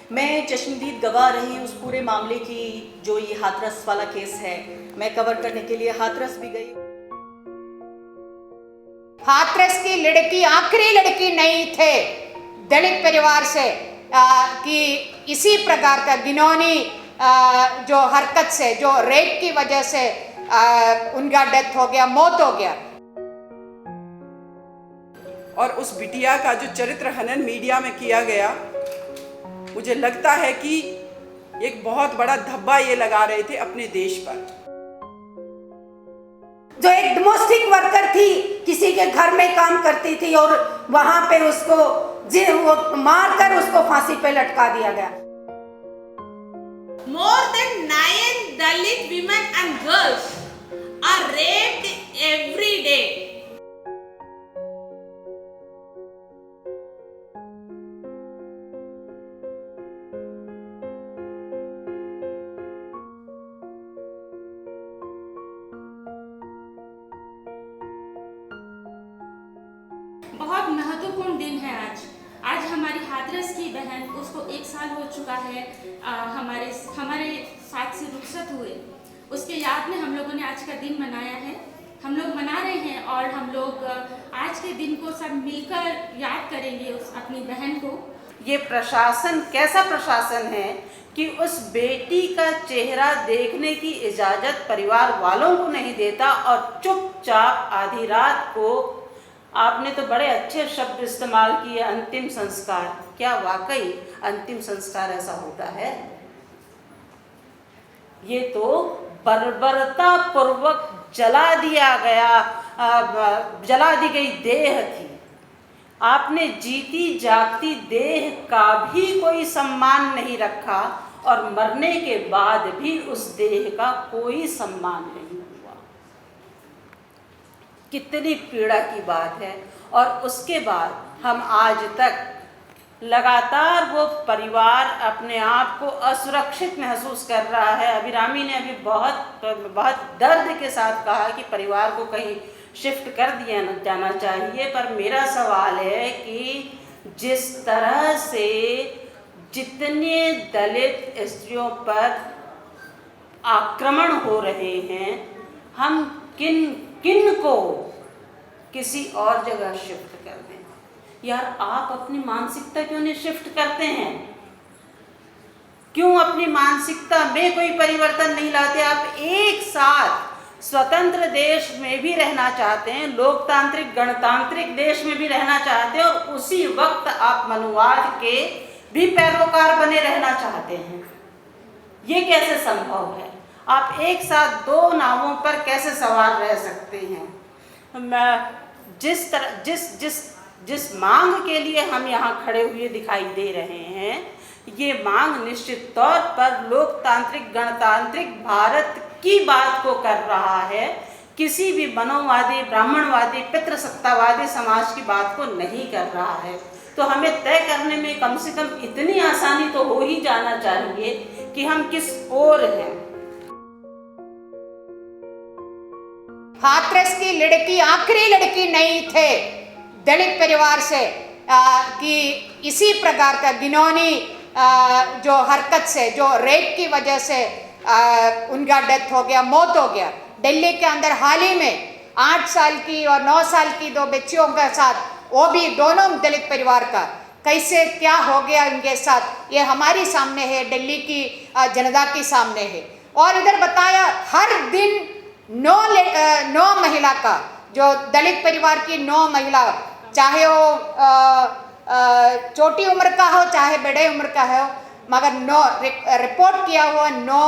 मैं चश्मदीद गवाह रही उस पूरे मामले की, जो ये हाथरस वाला केस है। मैं कवर करने के लिए हाथरस भी गई। हाथरस की लड़की आखिरी लड़की नहीं थे दलित परिवार से कि इसी प्रकार का घिनौनी जो हरकत से, जो रेप की वजह से उनका डेथ हो गया, मौत हो गया। और उस बिटिया का जो चरित्र हनन मीडिया में किया गया, मुझे लगता है कि एक बहुत बड़ा धब्बा ये लगा रहे थे अपने देश पर। जो एक डोमेस्टिक वर्कर थी, किसी के घर में काम करती थी और वहां पे उसको मारकर उसको फांसी पे लटका दिया गया। More than 9 Dalit women and girls are raped every day. बहुत महत्वपूर्ण दिन है आज हमारी हाथरस की बहन, उसको 1 साल हो चुका है हमारे साथ से रुखसत हुए। उसके याद में हम लोगों ने आज का दिन मनाया है, हम लोग मना रहे हैं और हम लोग आज के दिन को सब मिलकर याद करेंगे उस अपनी बहन को। ये प्रशासन कैसा प्रशासन है कि उस बेटी का चेहरा देखने की इजाज़त परिवार वालों को नहीं देता और चुपचाप आधी रात को, आपने तो बड़े अच्छे शब्द इस्तेमाल किए, अंतिम संस्कार। क्या वाकई अंतिम संस्कार ऐसा होता है? ये तो बर्बरता पूर्वक जला दी गई देह थी। आपने जीती जागती देह का भी कोई सम्मान नहीं रखा और मरने के बाद भी उस देह का कोई सम्मान नहीं हुआ। कितनी पीड़ा की बात है। और उसके बाद हम आज तक लगातार वो परिवार अपने आप को असुरक्षित महसूस कर रहा है। अभिरामी ने अभी बहुत दर्द के साथ कहा कि परिवार को कहीं शिफ्ट कर दिया जाना चाहिए, पर मेरा सवाल है कि जिस तरह से जितने दलित स्त्रियों पर आक्रमण हो रहे हैं, हम किन को किसी और जगह शिफ्ट कर दें। यार, आप अपनी मानसिकता क्यों नहीं शिफ्ट करते हैं? क्यों अपनी मानसिकता में कोई परिवर्तन नहीं लाते? आप एक साथ स्वतंत्र देश में भी रहना चाहते हैं, लोकतांत्रिक गणतांत्रिक देश में भी रहना चाहते हैं, और उसी वक्त आप मनुवाद के भी पैरोकार बने रहना चाहते हैं। ये कैसे संभव है? आप एक साथ 2 नावों पर कैसे सवार रह सकते हैं? जिस मांग के लिए हम यहाँ खड़े हुए दिखाई दे रहे हैं, ये मांग निश्चित तौर पर लोकतांत्रिक गणतांत्रिक भारत की बात को कर रहा है, किसी भी मनोवादी, ब्राह्मणवादी, पितृसत्तावादी समाज की बात को नहीं कर रहा है। तो हमें तय करने में कम से कम इतनी आसानी तो हो ही जाना चाहिए कि हम किस ओर हैं। हाथरस की लड़की आखिरी लड़की नहीं थे दलित परिवार से कि इसी प्रकार का घिनौनी जो हरकत से, जो रेप की वजह से उनका डेथ हो गया, मौत हो गया। दिल्ली के अंदर हाल ही में 8 साल की और 9 साल की 2 बच्चियों के साथ, वो भी दोनों दलित परिवार का, कैसे क्या हो गया उनके साथ, ये हमारी सामने है, दिल्ली की जनता के सामने है। और इधर बताया हर दिन 9 महिला का, जो दलित परिवार की 9 महिला, चाहे वो छोटी उम्र का हो चाहे बड़े उम्र का हो, मगर 9 रिपोर्ट किया हुआ 9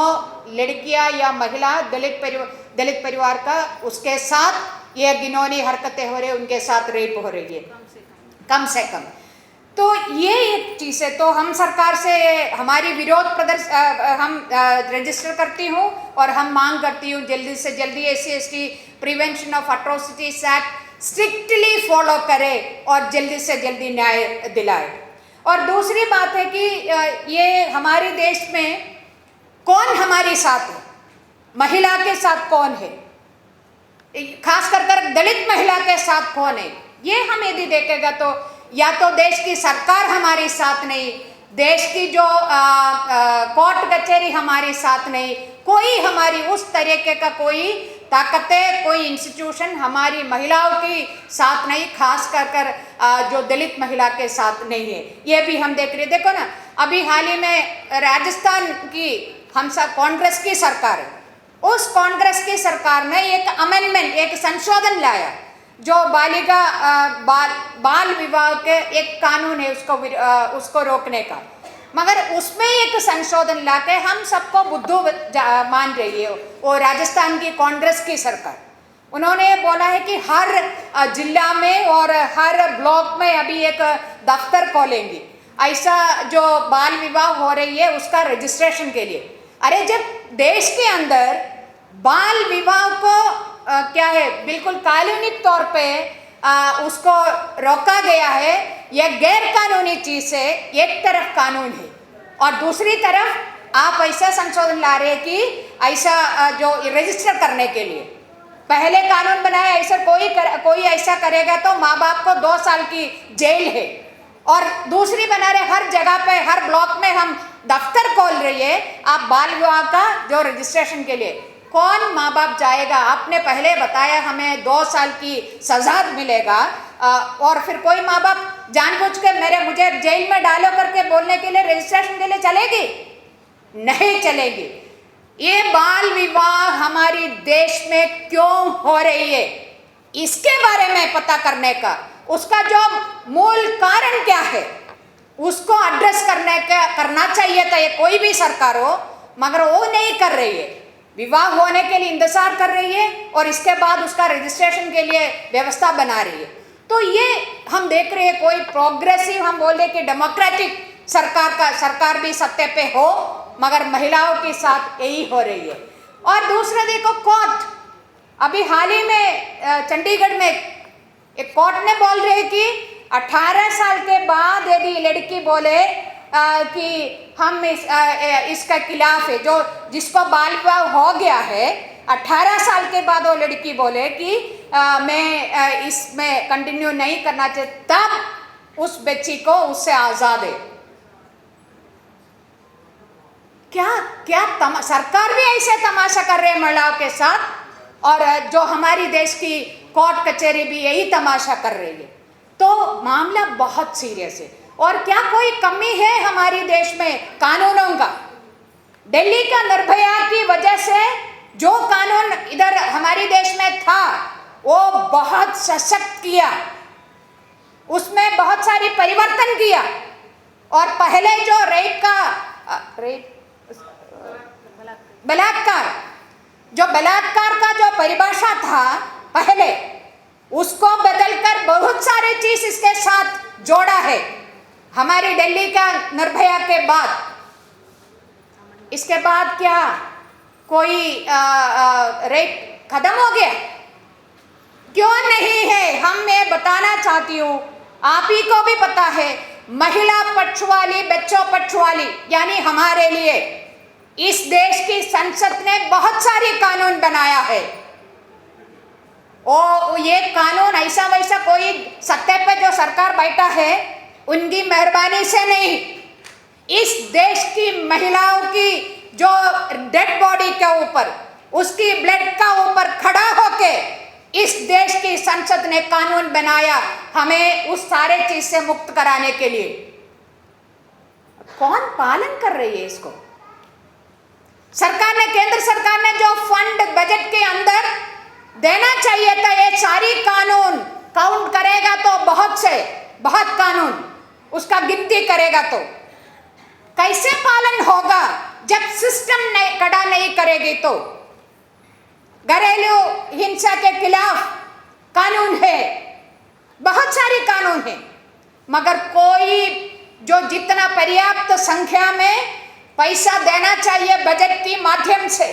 लड़कियां या महिला दलित परिवार का, उसके साथ ये घिनौनी हरकतें हो रही है, उनके साथ रेप हो रही है कम से कम। तो ये एक चीज़ है। तो हम सरकार से हमारी विरोध हम रजिस्टर करती हूँ और हम मांग करती हूँ जल्दी से जल्दी SC/ST prevention of atrocities act strictly follow करे और जल्दी से जल्दी न्याय दिलाए। और दूसरी बात है कि ये हमारे देश में कौन हमारे साथ है, महिला के साथ कौन है, खास कर दलित महिला के साथ कौन है, ये हम यदि देखेगा तो या तो देश की सरकार हमारे साथ नहीं, देश की जो कोर्ट कचहरी हमारे साथ नहीं, कोई हमारी उस तरीके का कोई ताकतें, कोई इंस्टीट्यूशन हमारी महिलाओं की साथ नहीं, खास कर जो दलित महिला के साथ नहीं है। ये भी हम देख रहे, देखो ना, अभी हाल ही में राजस्थान की हम सब कांग्रेस की सरकार है, उस कांग्रेस की सरकार ने एक अमेंडमेंट, एक संशोधन लाया जो बाल विवाह के एक कानून है उसको रोकने का, मगर उसमें एक संशोधन लाके हम सबको बुद्धू मान रही है वो राजस्थान की कांग्रेस की सरकार। उन्होंने बोला है कि हर जिला में और हर ब्लॉक में अभी एक दफ्तर खोलेंगी, ऐसा जो बाल विवाह हो रही है उसका रजिस्ट्रेशन के लिए। अरे जब देश के अंदर बाल विवाह को क्या है बिल्कुल कानूनी तौर पे उसको रोका गया है, यह गैर कानूनी चीज है, एक तरफ कानून है और दूसरी तरफ आप ऐसा संशोधन ला रहे हैं कि ऐसा जो रजिस्टर करने के लिए पहले कानून बनाया, ऐसा कोई ऐसा करेगा तो माँ बाप को 2 साल की जेल है, और दूसरी बना रहे हर जगह पे हर ब्लॉक में हम दफ्तर खोल रही है आप बाल विवाह का जो रजिस्ट्रेशन के लिए। कौन माँ बाप जाएगा? आपने पहले बताया हमें 2 साल की सजा मिलेगा, और फिर कोई माँ बाप जानबूझ के मुझे जेल में डालो करके बोलने के लिए रजिस्ट्रेशन के लिए चलेगी? नहीं चलेगी। ये बाल विवाह हमारी देश में क्यों हो रही है, इसके बारे में पता करने का, उसका जो मूल कारण क्या है उसको एड्रेस करना चाहिए था ये कोई भी सरकार हो, मगर वो नहीं कर रही है। विवाह होने के लिए इंतजार कर रही है और इसके बाद उसका रजिस्ट्रेशन के लिए व्यवस्था बना रही है। तो ये हम देख रहे हैं कोई प्रोग्रेसिव, हम बोले कि डेमोक्रेटिक सरकार भी सत्ते पे हो, मगर महिलाओं के साथ यही हो रही है। और दूसरा देखो कोर्ट, अभी हाल ही में चंडीगढ़ में एक कोर्ट ने बोल रहे कि 18 साल के बाद यदि लड़की बोले कि हम इसका खिलाफ है, जो जिसको बाल विवाह हो गया है 18 साल के बाद वो लड़की बोले कि मैं इसमें कंटिन्यू नहीं करना चाहिए, तब उस बच्ची को उससे आज़ाद है। क्या सरकार भी ऐसे तमाशा कर रहे हैं महिलाओं के साथ, और जो हमारी देश की कोर्ट कचहरी भी यही तमाशा कर रही है। तो मामला बहुत सीरियस है। और क्या कोई कमी है हमारे देश में कानूनों का? दिल्ली का निर्भया की वजह से जो कानून इधर हमारे देश में था वो बहुत सशक्त किया, उसमें बहुत सारी परिवर्तन किया, और पहले जो बलात्कार का जो परिभाषा था पहले, उसको बदलकर बहुत सारे चीज इसके साथ जोड़ा है हमारी दिल्ली का निर्भया के बाद। इसके बाद क्या कोई रेप खत्म हो गया? क्यों नहीं है? मैं बताना चाहती हूँ, आप ही को भी पता है, महिला पक्ष वाली, बच्चों पक्ष वाली, यानी हमारे लिए इस देश की संसद ने बहुत सारे कानून बनाया है। और ये कानून ऐसा वैसा कोई सत्ते पे जो सरकार बैठा है उनकी मेहरबानी से नहीं, इस देश की महिलाओं की जो डेड बॉडी के ऊपर, उसकी ब्लड का ऊपर खड़ा होके इस देश की संसद ने कानून बनाया हमें उस सारे चीज से मुक्त कराने के लिए। कौन पालन कर रही है इसको? सरकार ने, केंद्र सरकार ने जो फंड बजट के अंदर देना चाहिए था, ये सारी कानून काउंट करेगा तो बहुत कानून उसका गिनती करेगा तो कैसे पालन होगा जब सिस्टम कड़ा नहीं करेगी? तो घरेलू हिंसा के खिलाफ कानून है, बहुत सारे कानून है, मगर कोई जो जितना पर्याप्त संख्या में पैसा देना चाहिए बजट के माध्यम से,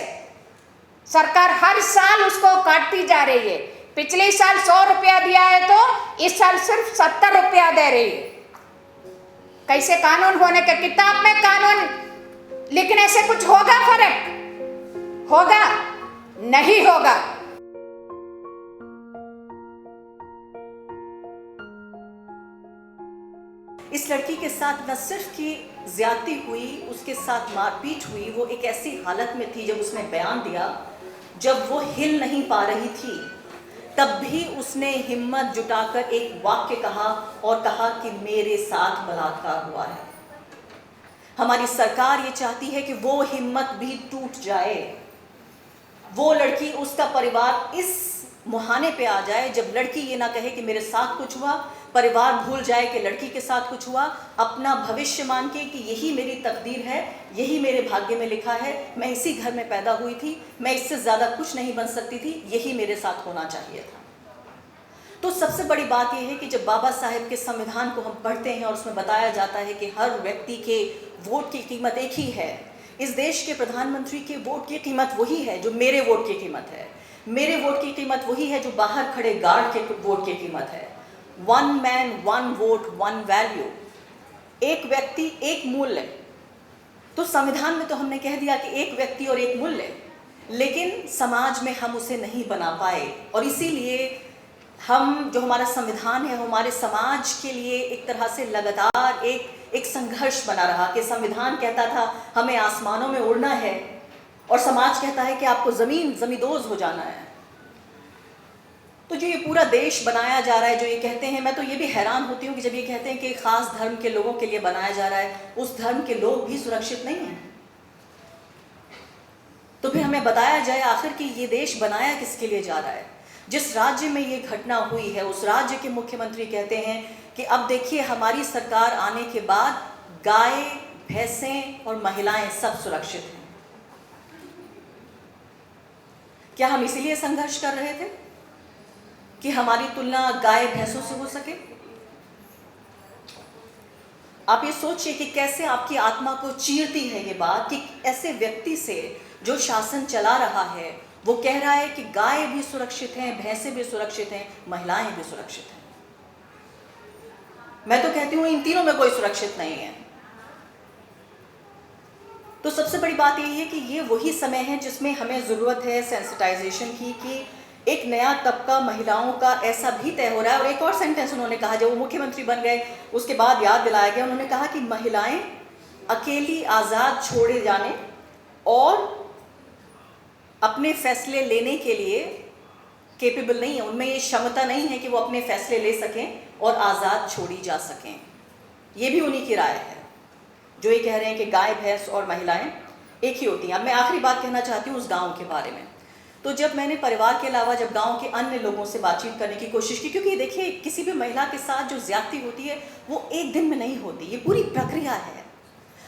सरकार हर साल उसको काटती जा रही है। पिछले साल 100 रुपया दिया है तो इस साल सिर्फ 70 रुपया दे रही है। कैसे कानून होने के? किताब में कानून लिखने से कुछ होगा? फर्क होगा? नहीं होगा। इसलिए इस लड़की के साथ न सिर्फ की ज्यादती हुई, उसके साथ मारपीट हुई। वो एक ऐसी हालत में थी, जब उसने बयान दिया, जब वो हिल नहीं पा रही थी, तब भी उसने हिम्मत जुटाकर एक वाक्य कहा और कहा कि मेरे साथ बलात्कार हुआ है। हमारी सरकार ये चाहती है कि वो हिम्मत भी टूट जाए, वो लड़की, उसका परिवार इस मुहाने पे आ जाए जब लड़की ये ना कहे कि मेरे साथ कुछ हुआ, परिवार भूल जाए कि लड़की के साथ कुछ हुआ, अपना भविष्य मान के कि यही मेरी तकदीर है, यही मेरे भाग्य में लिखा है, मैं इसी घर में पैदा हुई थी, मैं इससे ज़्यादा कुछ नहीं बन सकती थी, यही मेरे साथ होना चाहिए था। तो सबसे बड़ी बात यह है कि जब बाबा साहेब के संविधान को हम पढ़ते हैं और उसमें बताया जाता है कि हर व्यक्ति के वोट की कीमत एक ही है, इस देश के प्रधानमंत्री के वोट की कीमत वही है जो मेरे वोट की कीमत है, मेरे वोट की कीमत वही है जो बाहर खड़े गार्ड के वोट की कीमत है। 1 मैन 1 वोट 1 वैल्यू, एक व्यक्ति एक मूल्य। तो संविधान में तो हमने कह दिया कि एक व्यक्ति और एक मूल्य, लेकिन समाज में हम उसे नहीं बना पाए, और इसीलिए हम, जो हमारा संविधान है, हमारे समाज के लिए एक तरह से लगातार एक संघर्ष बना रहा कि संविधान कहता था हमें आसमानों में उड़ना है और समाज कहता है कि आपको जमींदोज हो जाना है। तो जो ये पूरा देश बनाया जा रहा है, जो ये कहते हैं, मैं तो ये भी हैरान होती हूँ कि जब ये कहते हैं कि खास धर्म के लोगों के लिए बनाया जा रहा है, उस धर्म के लोग भी सुरक्षित नहीं हैं। तो फिर हमें बताया जाए आखिर कि ये देश बनाया किसके लिए जा रहा है। जिस राज्य में ये घटना हुई है, उस राज्य के मुख्यमंत्री कहते हैं कि अब देखिए हमारी सरकार आने के बाद गाय, भैंसें और महिलाएं सब सुरक्षित हैं। क्या हम इसीलिए संघर्ष कर रहे थे कि हमारी तुलना गाय भैंसों से हो सके? आप ये सोचिए कि कैसे आपकी आत्मा को चीरती है ये बात कि ऐसे व्यक्ति से जो शासन चला रहा है, वो कह रहा है कि गाय भी सुरक्षित हैं, भैंसें भी सुरक्षित हैं, महिलाएं भी सुरक्षित हैं। मैं तो कहती हूं इन तीनों में कोई सुरक्षित नहीं है। तो सबसे बड़ी बात यही है कि ये वही समय है जिसमें हमें ज़रूरत है सेंसिटाइजेशन की, कि एक नया तबका महिलाओं का ऐसा भी तय हो रहा है। और एक और सेंटेंस उन्होंने कहा, जब वो मुख्यमंत्री बन गए उसके बाद याद दिलाया गया, उन्होंने कहा कि महिलाएं अकेली आज़ाद छोड़े जाने और अपने फैसले लेने के लिए केपेबल नहीं है, उनमें ये क्षमता नहीं है कि वो अपने फैसले ले सकें और आज़ाद छोड़ी जा सकें। ये भी उन्हीं की राय है जो ये कह रहे हैं कि गाय, भैंस और महिलाएं एक ही होती हैं। अब मैं आखिरी बात कहना चाहती हूँ उस गांव के बारे में। तो जब मैंने परिवार के अलावा जब गांव के अन्य लोगों से बातचीत करने की कोशिश की, क्योंकि देखिए किसी भी महिला के साथ जो ज्यादती होती है वो एक दिन में नहीं होती, ये पूरी प्रक्रिया है।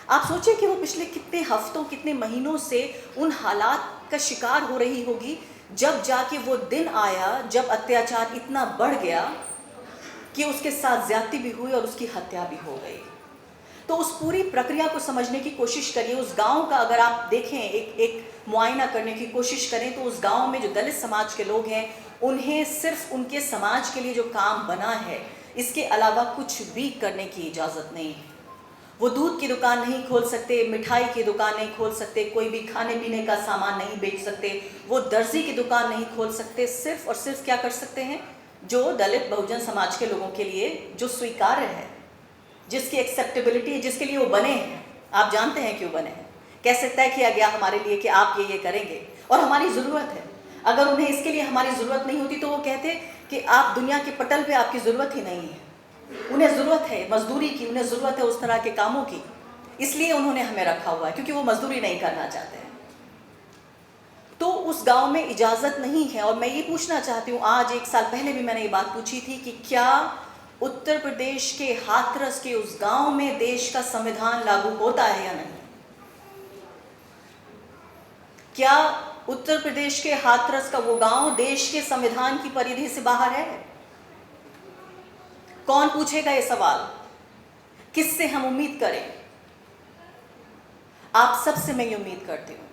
आप सोचिए कि वो पिछले कितने हफ्तों, कितने महीनों से उन हालात का शिकार हो रही होगी, जब जाके वो दिन आया जब अत्याचार इतना बढ़ गया कि उसके साथ ज्यादती भी हुई और उसकी हत्या भी हो गई। तो उस पूरी प्रक्रिया को समझने की कोशिश करिए। उस गांव का अगर आप देखें, एक मुआयना करने की कोशिश करें, तो उस गांव में जो दलित समाज के लोग हैं, उन्हें सिर्फ उनके समाज के लिए जो काम बना है, इसके अलावा कुछ भी करने की इजाज़त नहीं है। वो दूध की दुकान नहीं खोल सकते, मिठाई की दुकान नहीं खोल सकते, कोई भी खाने पीने का सामान नहीं बेच सकते, वो दर्जी की दुकान नहीं खोल सकते। सिर्फ और सिर्फ क्या कर सकते हैं, जो दलित बहुजन समाज के लोगों के लिए जो स्वीकार्य है, जिसकी एक्सेप्टेबिलिटी है, जिसके लिए वो बने हैं। आप जानते हैं क्यों बने हैं, कैसे तय किया गया हमारे लिए कि आप ये करेंगे और हमारी ज़रूरत है। अगर उन्हें इसके लिए हमारी ज़रूरत नहीं होती तो वो कहते कि आप दुनिया के पटल पे आपकी ज़रूरत ही नहीं है। उन्हें ज़रूरत है मजदूरी की, उन्हें ज़रूरत है उस तरह के कामों की, इसलिए उन्होंने हमें रखा हुआ है, क्योंकि वो मजदूरी नहीं करना चाहते हैं। तो उस गांव में इजाज़त नहीं है। और मैं ये पूछना चाहती हूँ, आज 1 साल पहले भी मैंने ये बात पूछी थी कि क्या उत्तर प्रदेश के हाथरस के उस गांव में देश का संविधान लागू होता है या नहीं? क्या उत्तर प्रदेश के हाथरस का वो गांव देश के संविधान की परिधि से बाहर है? कौन पूछेगा ये सवाल? किससे हम उम्मीद करें? आप सबसे मैं ये उम्मीद करती हूँ,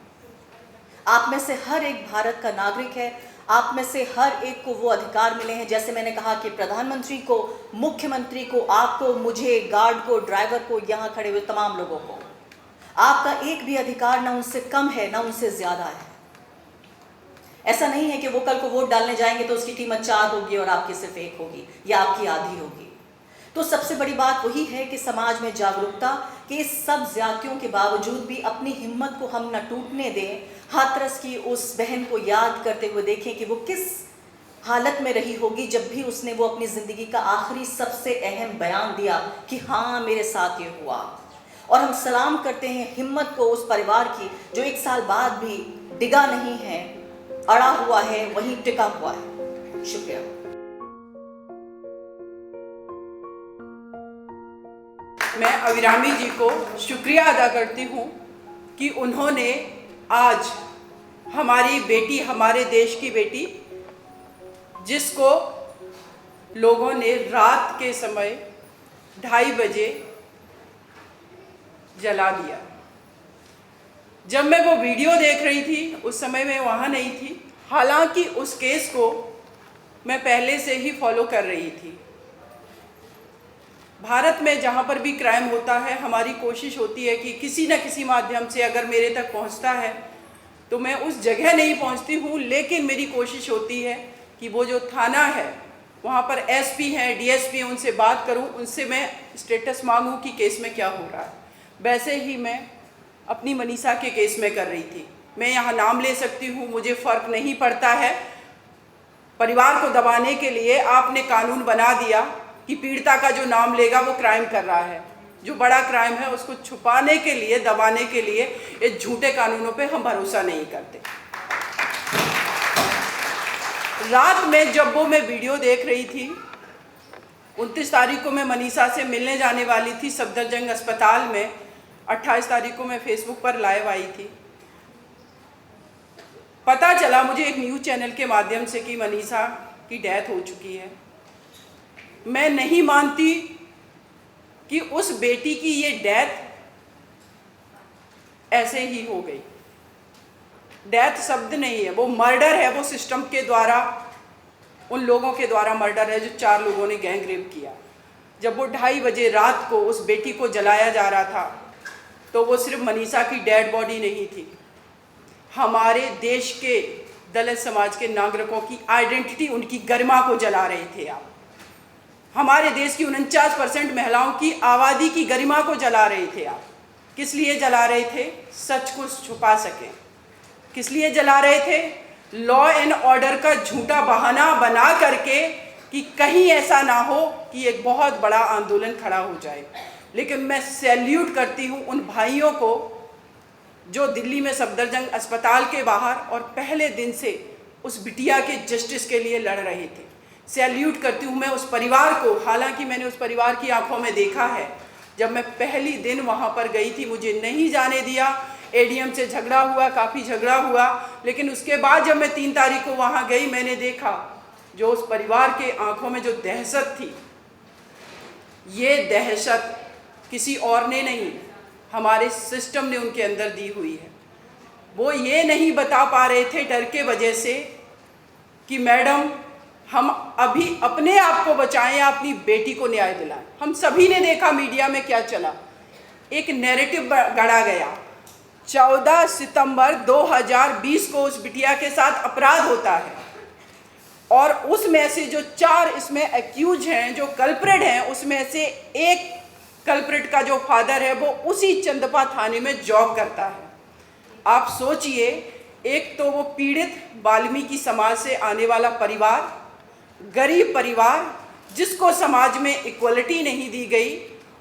आप में से हर एक भारत का नागरिक है, आप में से हर एक को वो अधिकार मिले हैं, जैसे मैंने कहा कि प्रधानमंत्री को, मुख्यमंत्री को, आपको, मुझे, गार्ड को, ड्राइवर को, यहाँ खड़े हुए तमाम लोगों को। आपका एक भी अधिकार ना उनसे कम है ना उनसे ज़्यादा है। ऐसा नहीं है कि वो कल को वोट डालने जाएंगे तो उसकी कीमत 4 होगी और आपकी सिर्फ 1 होगी या आपकी आधी होगी। तो सबसे बड़ी बात वही है कि समाज में जागरूकता कि इस सब ज्यादतियों के बावजूद भी अपनी हिम्मत को हम न टूटने दें। हाथरस की उस बहन को याद करते हुए देखें कि वो किस हालत में रही होगी जब भी उसने वो अपनी ज़िंदगी का आखिरी सबसे अहम बयान दिया कि हाँ मेरे साथ ये हुआ। और हम सलाम करते हैं हिम्मत को उस परिवार की जो 1 साल बाद भी डिगा नहीं है, अड़ा हुआ है, वहीं टिका हुआ है। शुक्रिया। मैं अभिरामी जी को शुक्रिया अदा करती हूँ कि उन्होंने आज हमारी बेटी, हमारे देश की बेटी, जिसको लोगों ने रात के समय 2:30 बजे जला दिया। जब मैं वो वीडियो देख रही थी उस समय मैं वहाँ नहीं थी, हालांकि उस केस को मैं पहले से ही फॉलो कर रही थी। भारत में जहाँ पर भी क्राइम होता है हमारी कोशिश होती है कि किसी न किसी माध्यम से अगर मेरे तक पहुँचता है तो मैं उस जगह नहीं पहुँचती हूँ, लेकिन मेरी कोशिश होती है कि वो जो थाना है वहाँ पर एसपी हैं, डीएसपी हैं, उनसे बात करूँ, उनसे मैं स्टेटस मांगूँ कि केस में क्या हो रहा है। वैसे ही मैं अपनी मनीषा के केस में कर रही थी। मैं यहाँ नाम ले सकती हूँ, मुझे फ़र्क नहीं पड़ता है। परिवार को दबाने के लिए आपने कानून बना दिया कि पीड़िता का जो नाम लेगा वो क्राइम कर रहा है। जो बड़ा क्राइम है उसको छुपाने के लिए, दबाने के लिए ये झूठे कानूनों पे हम भरोसा नहीं करते। रात में जब वो मैं वीडियो देख रही थी, 29 तारीख को मैं मनीषा से मिलने जाने वाली थी सफदरजंग अस्पताल में। 28 तारीख को मैं फेसबुक पर लाइव आई थी। पता चला मुझे एक न्यूज़ चैनल के माध्यम से कि मनीषा की डेथ हो चुकी है। मैं नहीं मानती कि उस बेटी की ये डेथ ऐसे ही हो गई। डेथ शब्द नहीं है, वो मर्डर है, वो सिस्टम के द्वारा, उन लोगों के द्वारा मर्डर है जो 4 लोगों ने गैंग रेप किया। जब वो 2:30 बजे रात को उस बेटी को जलाया जा रहा था तो वो सिर्फ मनीषा की डेड बॉडी नहीं थी, हमारे देश के दलित समाज के नागरिकों की आइडेंटिटी, उनकी गरिमा को जला रहे थे आप। हमारे देश की 49% महिलाओं की आबादी की गरिमा को जला रहे थे आप। किस लिए जला रहे थे? सच को छुपा सकें। किस लिए जला रहे थे? लॉ एंड ऑर्डर का झूठा बहाना बना करके कि कहीं ऐसा ना हो कि एक बहुत बड़ा आंदोलन खड़ा हो जाए। लेकिन मैं सैल्यूट करती हूँ उन भाइयों को जो दिल्ली में सफदरजंग अस्पताल के बाहर और पहले दिन से उस बिटिया के जस्टिस के लिए लड़ रहे थे। सैल्यूट करती हूँ मैं उस परिवार को। हालांकि मैंने उस परिवार की आंखों में देखा है, जब मैं पहली दिन वहाँ पर गई थी मुझे नहीं जाने दिया, एडीएम से झगड़ा हुआ, काफ़ी झगड़ा हुआ, लेकिन उसके बाद जब मैं 3 तारीख को वहाँ गई मैंने देखा जो उस परिवार के आंखों में जो दहशत थी, ये दहशत किसी और ने नहीं, हमारे सिस्टम ने उनके अंदर दी हुई है। वो ये नहीं बता पा रहे थे डर के वजह से कि मैडम हम अभी अपने आप को बचाएं या अपनी बेटी को न्याय दिलाएं। हम सभी ने देखा मीडिया में क्या चला, एक नैरेटिव गढ़ा गया। 14 सितंबर 2020 को उस बिटिया के साथ अपराध होता है और उसमें से जो 4 इसमें एक्यूज हैं, जो कल्प्रिट हैं, उसमें से एक कल्प्रिट का जो फादर है वो उसी चंदपा थाने में जॉब करता है। आप सोचिए, एक तो वो पीड़ित वाल्मीकि समाज से आने वाला परिवार, गरीब परिवार जिसको समाज में इक्वलिटी नहीं दी गई,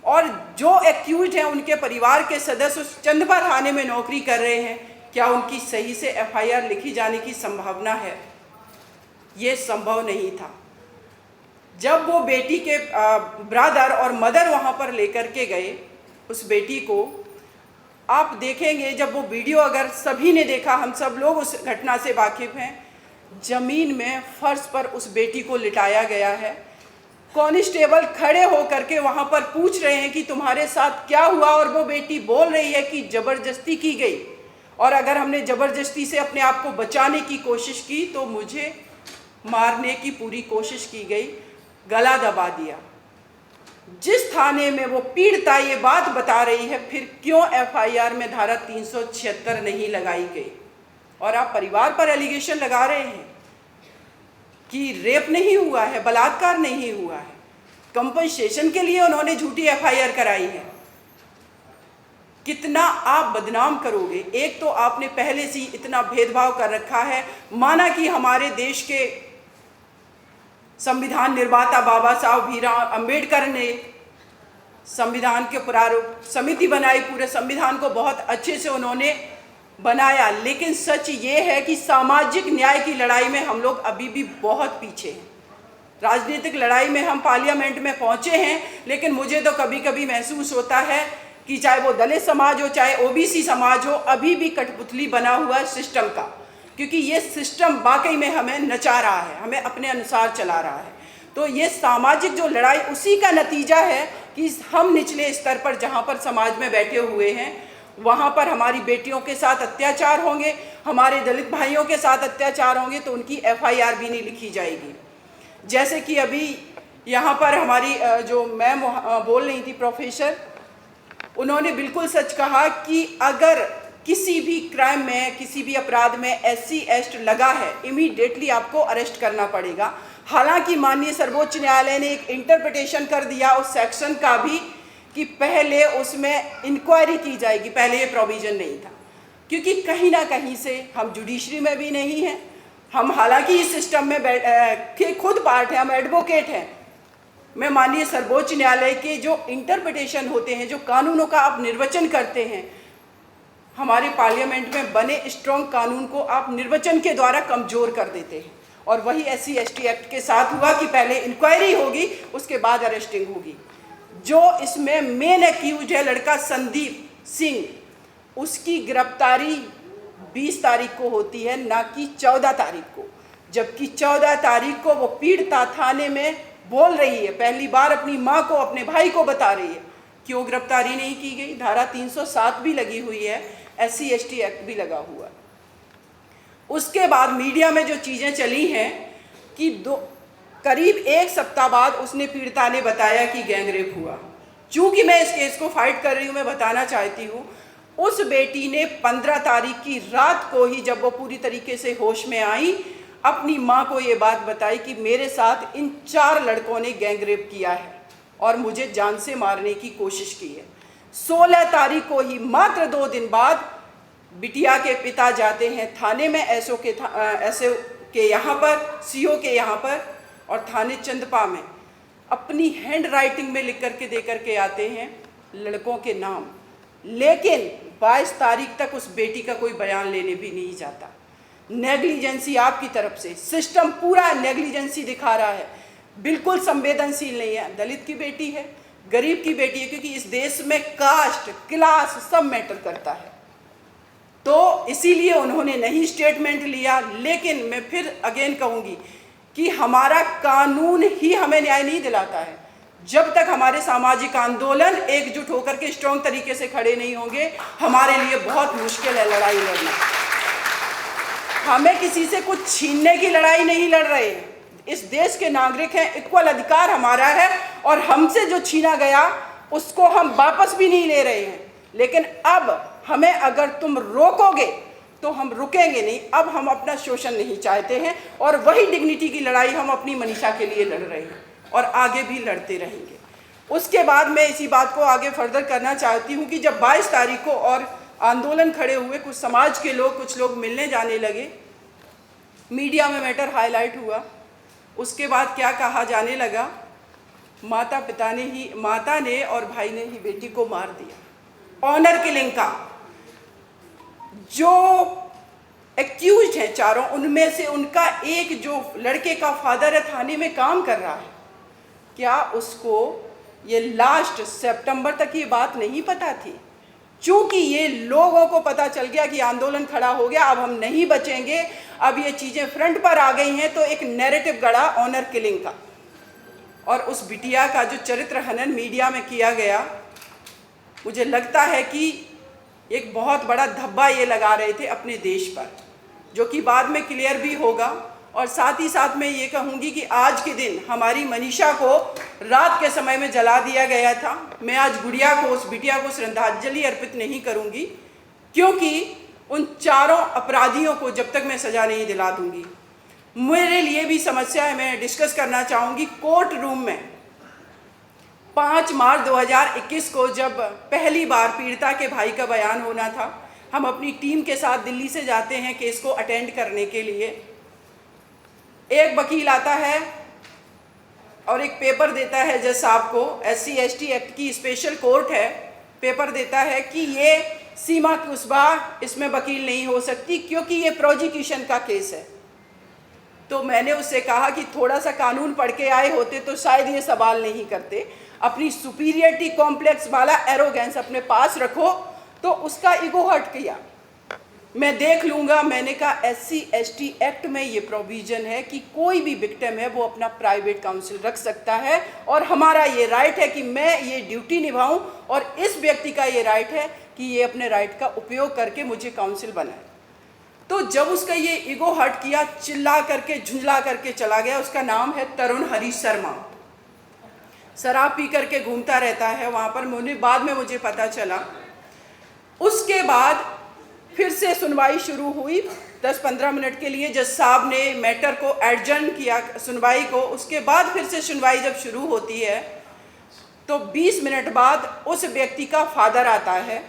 और जो एक्यूज हैं उनके परिवार के सदस्य उस चंदपा थाने में नौकरी कर रहे हैं। क्या उनकी सही से एफआईआर लिखी जाने की संभावना है? ये संभव नहीं था। जब वो बेटी के ब्रदर और मदर वहाँ पर लेकर के गए उस बेटी को, आप देखेंगे जब वो वीडियो, अगर सभी ने देखा, हम सब लोग उस घटना से वाकिफ़ हैं, ज़मीन में फर्श पर उस बेटी को लिटाया गया है। कांस्टेबल खड़े होकर के वहाँ पर पूछ रहे हैं कि तुम्हारे साथ क्या हुआ, और वो बेटी बोल रही है कि ज़बरदस्ती की गई, और अगर हमने ज़बरदस्ती से अपने आप को बचाने की कोशिश की तो मुझे मारने की पूरी कोशिश की गई, गला दबा दिया। जिस थाने में वो पीड़िता ये बात बता रही है, फिर क्यों एफआईआर में धारा 376 नहीं लगाई गई? और आप परिवार पर एलिगेशन लगा रहे हैं कि रेप नहीं हुआ है, बलात्कार नहीं हुआ है। कंपनसेशन के लिए उन्होंने झूठी FIR कराई है। कितना आप बदनाम करोगे। एक तो आपने पहले से इतना भेदभाव कर रखा है। माना कि हमारे देश के संविधान निर्माता बाबा साहब भीमराव अंबेडकर ने संविधान के प्रारूप समिति बनाई, पूरे संविधान को बहुत अच्छे से उन्होंने बनाया, लेकिन सच ये है कि सामाजिक न्याय की लड़ाई में हम लोग अभी भी बहुत पीछे हैं। राजनीतिक लड़ाई में हम पार्लियामेंट में पहुंचे हैं, लेकिन मुझे तो कभी कभी महसूस होता है कि चाहे वो दलित समाज हो, चाहे OBC समाज हो, अभी भी कठपुतली बना हुआ है सिस्टम का, क्योंकि ये सिस्टम वाकई में हमें नचा रहा है, हमें अपने अनुसार चला रहा है। तो ये सामाजिक जो लड़ाई, उसी का नतीजा है कि हम निचले स्तर पर जहाँ पर समाज में बैठे हुए हैं, वहाँ पर हमारी बेटियों के साथ अत्याचार होंगे, हमारे दलित भाइयों के साथ अत्याचार होंगे, तो उनकी FIR भी नहीं लिखी जाएगी। जैसे कि अभी यहाँ पर हमारी जो मैम बोल रही थी प्रोफेसर, उन्होंने बिल्कुल सच कहा कि अगर किसी भी क्राइम में, किसी भी अपराध में SC एक्ट लगा है, इमीडिएटली आपको अरेस्ट करना पड़ेगा। हालांकि माननीय सर्वोच्च न्यायालय ने एक इंटरप्रिटेशन कर दिया उस सेक्शन का भी कि पहले उसमें इंक्वायरी की जाएगी, पहले ये प्रोविज़न नहीं था, क्योंकि कहीं ना कहीं से हम जुडिशरी में भी नहीं हैं। हम हालांकि इस सिस्टम में के खुद पार्ट हैं, हम एडवोकेट हैं। मैं माननीय सर्वोच्च न्यायालय के जो इंटरप्रिटेशन होते हैं, जो कानूनों का आप निर्वचन करते हैं, हमारे पार्लियामेंट में बने स्ट्रॉन्ग कानून को आप निर्वचन के द्वारा कमज़ोर कर देते हैं। और वही SC ST एक्ट के साथ हुआ कि पहले इंक्वायरी होगी, उसके बाद अरेस्टिंग होगी। जो इसमें मेन एक्यूज है लड़का संदीप सिंह, उसकी गिरफ्तारी 20 तारीख को होती है, ना कि 14 तारीख को, जबकि 14 तारीख को वो पीड़िता थाने में बोल रही है, पहली बार अपनी माँ को, अपने भाई को बता रही है। क्यों गिरफ्तारी नहीं की गई? धारा 307 भी लगी हुई है, SC ST एक्ट भी लगा हुआ है। उसके बाद मीडिया में जो चीज़ें चली हैं कि करीब 1 सप्ताह बाद उसने पीड़िता ने बताया कि गैंग रेप हुआ। चूँकि मैं इस केस को फाइट कर रही हूँ, मैं बताना चाहती हूँ, उस बेटी ने 15 तारीख की रात को ही, जब वो पूरी तरीके से होश में आई, अपनी माँ को ये बात बताई कि मेरे साथ इन 4 लड़कों ने गैंग रेप किया है और मुझे जान से मारने की कोशिश की है। 16 तारीख को ही, मात्र 2 दिन बाद, बिटिया के पिता जाते हैं थाने में, SO के यहाँ पर, CO के यहाँ पर, और थाने चंदपा में अपनी हैंड राइटिंग में लिख करके दे करके आते हैं लड़कों के नाम। लेकिन 22 तारीख तक उस बेटी का कोई बयान लेने भी नहीं जाता। नेग्लिजेंसी आपकी तरफ से, सिस्टम पूरा नेग्लिजेंसी दिखा रहा है, बिल्कुल संवेदनशील नहीं है। दलित की बेटी है, गरीब की बेटी है, क्योंकि इस देश में कास्ट, क्लास सब मैटर करता है। तो इसीलिए उन्होंने नहीं स्टेटमेंट लिया। लेकिन मैं फिर अगेन कहूँगी कि हमारा कानून ही हमें न्याय नहीं दिलाता है। जब तक हमारे सामाजिक आंदोलन एकजुट होकर के स्ट्रॉन्ग तरीके से खड़े नहीं होंगे, हमारे लिए बहुत मुश्किल है लड़ाई लड़ना। हमें किसी से कुछ छीनने की लड़ाई नहीं लड़ रहे हैं, इस देश के नागरिक हैं, इक्वल अधिकार हमारा है, और हमसे जो छीना गया उसको हम वापस भी नहीं ले रहे हैं। लेकिन अब हमें अगर तुम रोकोगे तो हम रुकेंगे नहीं। अब हम अपना शोषण नहीं चाहते हैं, और वही डिग्निटी की लड़ाई हम अपनी मनीषा के लिए लड़ रहे हैं और आगे भी लड़ते रहेंगे। उसके बाद मैं इसी बात को आगे फर्दर करना चाहती हूँ कि जब 22 तारीख को और आंदोलन खड़े हुए, कुछ समाज के लोग, कुछ लोग मिलने जाने लगे, मीडिया में मैटर हाईलाइट हुआ। उसके बाद क्या कहा जाने लगा, माता ने और भाई ने ही बेटी को मार दिया। ऑनर किलिंग का जो एक्यूज्ड हैं चारों, उनमें से उनका एक जो लड़के का फादर है थाने में काम कर रहा है, क्या उसको ये लास्ट सितंबर तक ये बात नहीं पता थी? चूंकि ये लोगों को पता चल गया कि आंदोलन खड़ा हो गया, अब हम नहीं बचेंगे, अब ये चीज़ें फ्रंट पर आ गई हैं, तो एक नैरेटिव गढ़ा ऑनर किलिंग का, और उस बिटिया का जो चरित्र हनन मीडिया में किया गया, मुझे लगता है कि एक बहुत बड़ा धब्बा ये लगा रहे थे अपने देश पर, जो कि बाद में क्लियर भी होगा। और साथ ही साथ मैं ये कहूँगी कि आज के दिन हमारी मनीषा को रात के समय में जला दिया गया था। मैं आज गुड़िया को, उस बिटिया को श्रद्धांजलि अर्पित नहीं करूँगी, क्योंकि उन चारों अपराधियों को जब तक मैं सज़ा नहीं दिला दूँगी, मेरे लिए भी समस्या है। मैं डिस्कस करना चाहूँगी कोर्ट रूम में 5 मार्च 2021 को जब पहली बार पीड़िता के भाई का बयान होना था, हम अपनी टीम के साथ दिल्ली से जाते हैं केस को अटेंड करने के लिए। एक वकील आता है और एक पेपर देता है जज साहब को, SC/ST एक्ट की स्पेशल कोर्ट है, पेपर देता है कि ये सीमा कुशवाहा इसमें वकील नहीं हो सकती क्योंकि ये प्रोजिक्यूशन का केस है। तो मैंने उससे कहा कि थोड़ा सा कानून पढ़ के आए होते तो शायद ये सवाल नहीं करते। अपनी सुपीरियरिटी कॉम्प्लेक्स वाला एरोगेंस अपने पास रखो। तो उसका ईगो हर्ट किया, मैं देख लूँगा। मैंने कहा SC/ST एक्ट में ये प्रोविज़न है कि कोई भी विक्टिम है वो अपना प्राइवेट काउंसिल रख सकता है और हमारा ये राइट है कि मैं ये ड्यूटी निभाऊं और इस व्यक्ति का ये राइट है कि ये अपने राइट का उपयोग करके मुझे काउंसिल बनाए। तो जब उसका ये ईगो हर्ट किया, चिल्ला करके झुंझला करके चला गया। उसका नाम है तरुण हरी शर्मा, शराब पी करके घूमता रहता है वहाँ पर। बाद में मुझे पता चला। उसके बाद फिर से सुनवाई शुरू हुई 10-15 मिनट के लिए। जज साहब ने मैटर को एडजर्न किया सुनवाई को। उसके बाद फिर से सुनवाई जब शुरू होती है तो 20 मिनट बाद उस व्यक्ति का फादर आता है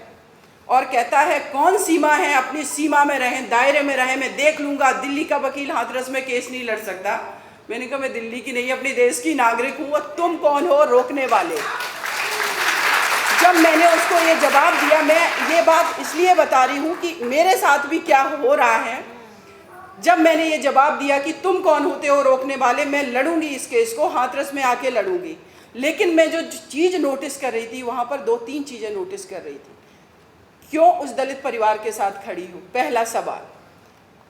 और कहता है कौन सीमा है, अपनी सीमा में रहें, दायरे में रहें, मैं देख लूँगा। दिल्ली का वकील हाथरस में केस नहीं लड़ सकता। मैंने कहा मैं दिल्ली की नहीं, अपने देश की नागरिक हूँ और तुम कौन हो रोकने वाले। जब मैंने उसको ये जवाब दिया, मैं ये बात इसलिए बता रही हूँ कि मेरे साथ भी क्या हो रहा है। जब मैंने ये जवाब दिया कि तुम कौन होते हो रोकने वाले, मैं लड़ूंगी इस केस को, हाथरस में आके लड़ूंगी। लेकिन मैं जो चीज़ नोटिस कर रही थी वहाँ पर 2-3 चीज़ें नोटिस कर रही थी। क्यों उस दलित परिवार के साथ खड़ी हूँ? पहला सवाल,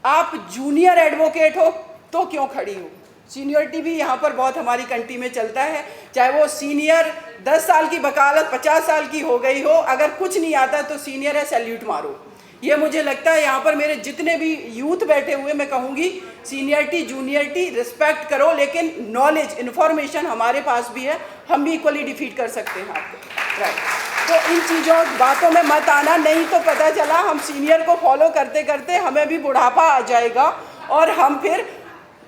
आप जूनियर एडवोकेट हो तो क्यों खड़ी हो? सीनियरिटी भी यहाँ पर बहुत हमारी कंट्री में चलता है, चाहे वो सीनियर 10 साल की वकालत 50 साल की हो गई हो, अगर कुछ नहीं आता तो सीनियर है सैल्यूट मारो। ये मुझे लगता है यहाँ पर मेरे जितने भी यूथ बैठे हुए, मैं कहूँगी सीनियरिटी जूनियरिटी रिस्पेक्ट करो, लेकिन नॉलेज इन्फॉर्मेशन हमारे पास भी है, हम भी इक्वली डिफीट कर सकते हैं आपको, राइट। तो इन चीज़ों बातों में मत आना, नहीं तो पता चला हम सीनियर को फॉलो करते करते हमें भी बुढ़ापा आ जाएगा और हम फिर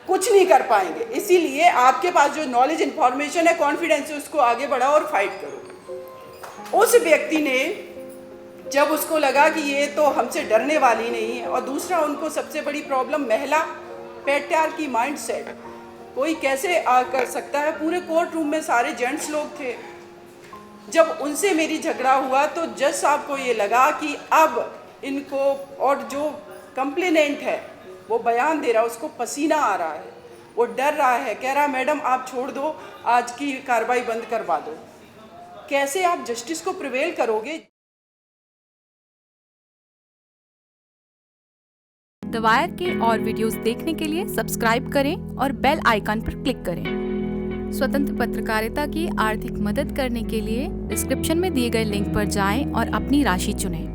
कुछ नहीं कर पाएंगे। इसीलिए आपके पास जो नॉलेज इन्फॉर्मेशन है, कॉन्फिडेंस है, उसको आगे बढ़ाओ और फाइट करो। उस व्यक्ति ने जब उसको लगा कि ये तो हमसे डरने वाली नहीं है, और दूसरा उनको सबसे बड़ी प्रॉब्लम महिला पैट्रियार्की माइंडसेट, कोई कैसे कर सकता है। पूरे कोर्ट रूम में सारे जेंट्स लोग थे। जब उनसे मेरी झगड़ा हुआ तो जज साहब को ये लगा कि अब इनको, और जो कंप्लेनेंट है वो बयान दे रहा है, उसको पसीना आ रहा है, वो डर रहा है, कह रहा है मैडम आप छोड़ दो, आज की कार्रवाई बंद करवा दो। कैसे आप जस्टिस को प्रिवेल करोगे? द वायर के और वीडियोस देखने के लिए सब्सक्राइब करें और बेल आइकन पर क्लिक करें। स्वतंत्र पत्रकारिता की आर्थिक मदद करने के लिए डिस्क्रिप्शन में दिए गए लिंक पर जाएं और अपनी राशि चुनें।